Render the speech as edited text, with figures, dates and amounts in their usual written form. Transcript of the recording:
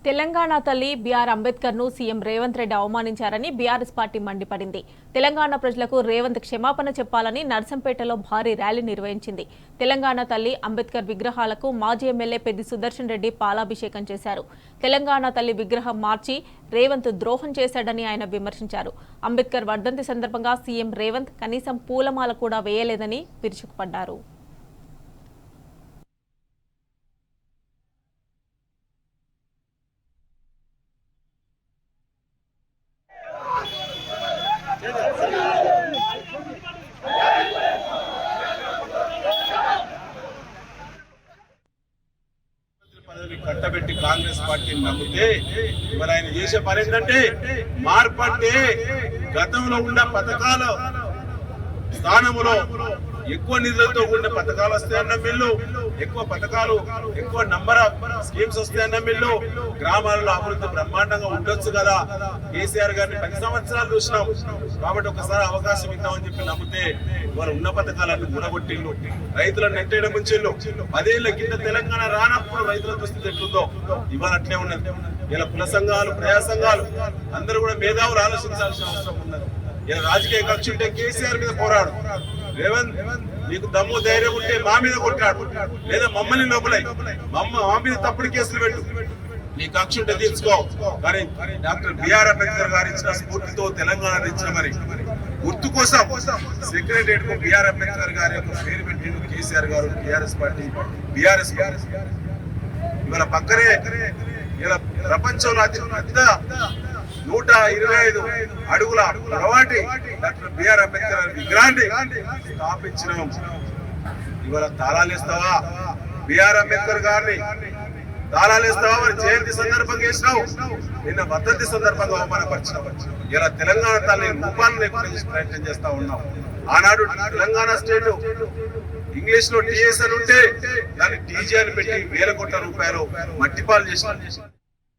తెలంగాణ తల్లి బీఆర్ అంబేద్కర్ ను సీఎం రేవంత్ రెడ్డి అవమానించారని బీఆర్ఎస్ పార్టీ మండిపడింది. తెలంగాణ ప్రజలకు రేవంత్ క్షమాపణ చెప్పాలని నర్సంపేటలో భారీ ర్యాలీ నిర్వహించింది. తెలంగాణ తల్లి అంబేద్కర్ విగ్రహాలకు మాజీ ఎమ్మెల్యే పెద్ది సుదర్శన్ రెడ్డి పాలాభిషేకం చేశారు. తెలంగాణ తల్లి విగ్రహం మార్చి రేవంత్ ద్రోహం చేశాడని ఆయన విమర్శించారు. అంబేద్కర్ వర్ధంతి సందర్భంగా సీఎం రేవంత్ కనీసం పూలమాల కూడా వేయలేదని విరుచుకుపడ్డారు. కట్టబెట్టి కాంగ్రెస్ పార్టీని నమ్మితే మరి ఆయన చేసే పని ఏంటంటే మార్పు అంటే గతంలో ఉన్న పథకాల స్థానంలో ఎక్కువ నిధులతో కూడిన పథకాలు వస్తాయన్న బిల్లు, ఎక్కువ పథకాలు ఎక్కువ నంబర్ ఆఫ్ స్కీమ్స్ వస్తాయన్న బిల్లు, గ్రామాలలో అభివృద్ధి బ్రహ్మాండంగా ఉండొచ్చు కదా. కేసీఆర్ గారిని 10 సంవత్సరాలు చూసినాం కాబట్టి ఒకసారి అవకాశం ఇద్దామని చెప్పి నమ్మితే వారు ఉన్న పథకాలన్నీ గుణగొట్టిల్లు, రైతులను నెట్టేయడం ముంచిల్లు. 10 ఏళ్ల కింద తెలంగాణ రానప్పుడు రైతుల దుస్థితి ఎట్లుందో ఇవాళ అట్లే ఉన్నది. ఇలా కుల సంఘాలు, ప్రజా సంఘాలు అందరూ కూడా మేధావులు ఆలోచించాల్సిన అవసరం ఉన్నది. ఇలా రాజకీయ కక్ష ఉంటే కేసీఆర్ మీద పోరాడు, రేవంత్ నీకు దమ్ము ధైర్యం ఉంటే మా మీద కొట్టాడు, లేదా మమ్మల్ని లోపలై మా మీద తప్పుడు కేసులు పెట్టు, నీ కక్ష ఉంటే తీర్చుకో. కానీ డాక్టర్ బిఆర్ అంబేద్కర్ గారు ఇచ్చిన స్ఫూర్తితో తెలంగాణ ఇచ్చిన మరి గుర్తు కోసం సెక్రటరియట్ కు బిఆర్ అంబేద్కర్ గారి యొక్క పేరు పెట్టిండు కేసీఆర్ గారు. టిఆర్ఎస్ పార్టీ బిఆర్ఎస్ ఇవాళ పక్కనే ఇలా ప్రపంచంలో అతి పెద్ద 125 అడుగుల పొడవాటి డాక్టర్ బిఆర్ అంబేద్కర్ విగ్రహాన్ని స్థాపించినాం. ఇవాళ తాళాలేస్తావా బిఆర్ అంబేద్కర్ గారిని? తాళాలేస్తావా? మరి జయంతి సందర్భంగా వేసినావు, నిన్న వర్ధంతి సందర్భంగా అవమానపరిచినావు. ఇలా తెలంగాణ తల్లి రూపాలను లేకుండా ప్రయత్నం చేస్తా ఉన్నాం. ఆనాడు తెలంగాణ స్టేట్ ఇంగ్లీష్ లో టీఎస్ అని ఉంటే దాన్ని టీజీ అని పెట్టి వేల కోట్ల రూపాయలు మట్టిపాలు చేసిన